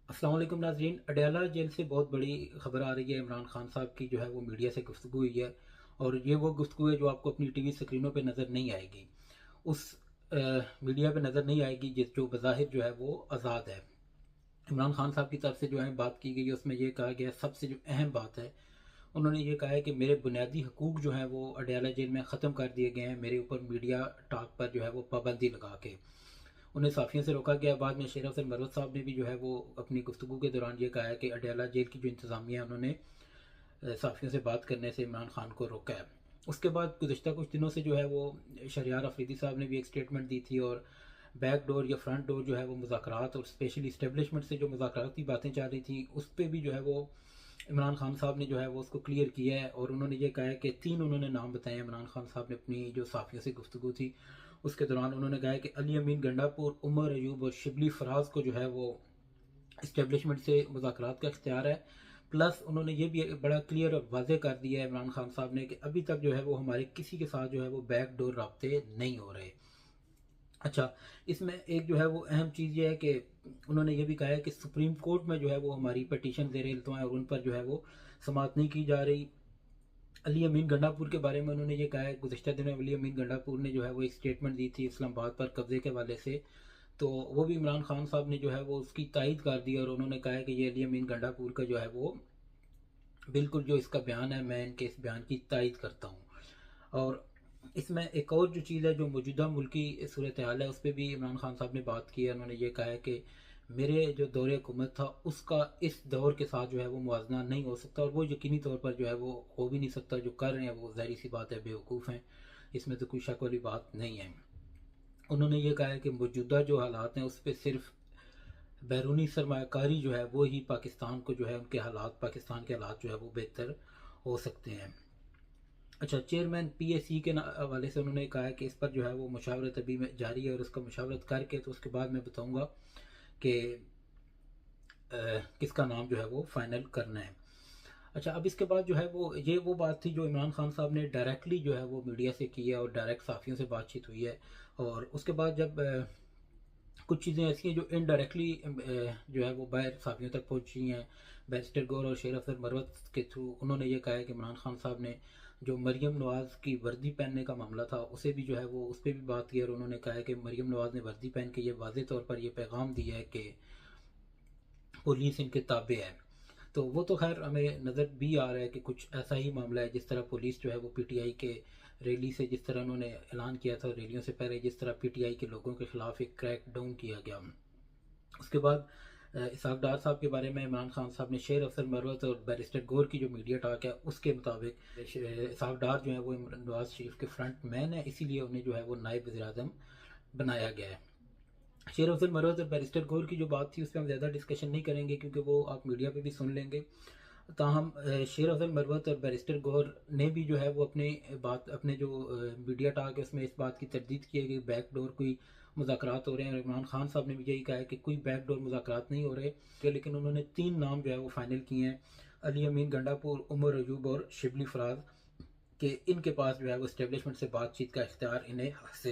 अस्सलाम वालेकुम नाज़रीन। अडयाला जेल से बहुत बड़ी खबर आ रही है। इमरान खान साहब की जो है वो मीडिया से गुफ्तगू हुई है, और ये वो गुफ्तगू है जो आपको अपनी टीवी स्क्रीनों पे नज़र नहीं आएगी। उस मीडिया पे नज़र नहीं आएगी जो बज़ाहिर जो है वो आज़ाद है। इमरान खान साहब की तरफ से जो है बात की गई है, उसमें ये कहा गया, सबसे जो अहम बात है, उन्होंने ये कहा है कि मेरे बुनियादी हकूक़ जो हैं वो अडयाला जेल में ख़त्म कर दिए गए हैं, मेरे ऊपर मीडिया टॉक पर जो है वो पाबंदी लगा के उन्हें साफ़ियों से रोका गया। बाद में शेर अफजल मरवत साहब ने भी जो है वो अपनी गुफ्तगू के दौरान ये कहा है कि अडयाला जेल की जो इंतज़ामिया है उन्होंने साफ़ियों से बात करने से इमरान खान को रोका है। उसके बाद गुज़श्ता कुछ दिनों से जो है वो शहरियार अफरीदी साहब ने भी एक स्टेटमेंट दी थी, और बैक डोर या फ्रंट डोर जो है वो मुज़ाकरात और स्पेशली इस्टेब्लिशमेंट से जो मुज़ाकरात की बातें चल रही थी, उस पर भी जो है वो इमरान खान साहब ने जो है वो उसको क्लियर किया है। और उन्होंने ये कहा है कि 3 उन्होंने नाम बताए। इमरान खान साहब ने अपनी जो साफ़ियों से गुफ्तगू थी उसके दौरान उन्होंने कहा है कि अली अमीन गंडापुर, उमर अयूब और शिबली फराज को जो है वो इस्टेब्लिशमेंट से मुज़ाकरात का इख्तियार है। प्लस उन्होंने ये भी बड़ा क्लियर और वाज़ेह कर दिया है इमरान खान साहब ने कि अभी तक जो है वो हमारे किसी के साथ जो है वो बैक डोर राब्ते नहीं हो रहे। अच्छा, इसमें एक जो है वो अहम चीज़ ये है कि उन्होंने ये भी कहा है कि सुप्रीम कोर्ट में जो है वो हमारी पटिशन ज़ेर इल्तवा है और उन पर जो है वो समाअत नहीं की जा रही। अली अमीन गंडापुर के बारे में उन्होंने ये कहा है, गुज़श्ता दिनों अली अमीन गंडापुर ने जो है वो एक स्टेटमेंट दी थी इस्लामाबाद पर कब्ज़े के हवाले से, तो वो भी इमरान खान साहब ने जो है वो उसकी तायद कर दी, और उन्होंने कहा है कि ये अली अमीन गंडापुर का जो है वो बिल्कुल जो इसका बयान है, मैं इनके इस बयान की तायद करता हूँ। और इसमें एक और जो चीज़ है, जो मौजूदा मुल्की सूरत हाल है, उस पर भी इमरान खान साहब ने बात की है। उन्होंने ये कहा है कि मेरे जो दौरे हुकूमत था उसका इस दौर के साथ जो है वो मुवाजना नहीं हो सकता, और वो यकीनी तौर पर जो है वो हो भी नहीं सकता। जो कर रहे हैं वो ज़ाहिर सी बात है बेवकूफ़ हैं, इसमें तो कोई शक वाली बात नहीं है। उन्होंने ये कहा है कि मौजूदा जो हालात हैं उस पर सिर्फ बैरूनी सरमाकारी जो है वो ही पाकिस्तान को जो है उनके हालात, पाकिस्तान के हालात जो है वो बेहतर हो सकते हैं। अच्छा, चेयरमैन पीएससी के हवाले से उन्होंने कहा है कि इस पर जो है वो मुशावरत अभी में जारी है, और उसका मुशावरत करके तो उसके बाद मैं बताऊंगा कि किसका नाम जो है वो फाइनल करना है। अच्छा, अब इसके बाद जो है वो बात थी जो इमरान खान साहब ने डायरेक्टली जो है वो मीडिया से की है, और डायरेक्ट साफ़ियों से बातचीत हुई है। और उसके बाद जब कुछ चीज़ें ऐसी हैं जो इनडायरेक्टली जो है वो बाहर साफ़ियों तक पहुंची हैं, बैरिस्टर गौर और शेर अफजल मरवत के थ्रू, उन्होंने ये कहा है कि इमरान खान साहब ने जो मरीम नवाज़ की वर्दी पहनने का मामला था उसे भी जो है वो उस पर भी बात की, और उन्होंने कहा है कि मरीम नवाज़ ने वर्दी पहन के ये वाज़े तौर पर यह पैगाम दिया है कि पुलिस इनके ताबे है। तो वो तो खैर हमें नज़र भी आ रहा है कि कुछ ऐसा ही मामला है, जिस तरह पुलिस जो है वो पीटीआई के रैली से, जिस तरह उन्होंने ऐलान किया था रैलियों से पहले, जिस तरह पीटीआई के लोगों के खिलाफ एक क्रैक डाउन किया गया। उसके बाद इसहाक डार साहब के बारे में इमरान खान साहब ने शेर अफसर मरवत और बैरिस्टर गौर की जो मीडिया टॉक है उसके मुताबिक इसहाक डार जो है वो नवाज शरीफ के फ्रंट मैन है, इसीलिए उन्हें जो है वो नायब वज़ीर आज़म बनाया गया है। शेर अफजल मरवत और बैरिस्टर गौर की जो बात थी उस पर हम ज़्यादा डिस्कशन नहीं करेंगे, क्योंकि वो आप मीडिया पे भी सुन लेंगे। ताहम शेर अफजल मरवत और बैरिस्टर गौर ने भी जो है वो अपने जो मीडिया टॉक है उसमें इस बात की तरदीद की है कि बैक डोर कोई मुज़ाकरात हो रहे हैं, और इमरान खान साहब ने भी यही कहा है कि कोई बैक डोर मुज़ाकरात नहीं हो रहे। लेकिन उन्होंने 3 नाम जो है वो फाइनल किए हैं, अली अमीन गंडापुर, उमर अयूब और शिबली फराज, के इनके पास जो है वो इस्टेब्लिशमेंट से बातचीत का इख्तियार इन्हें हासिल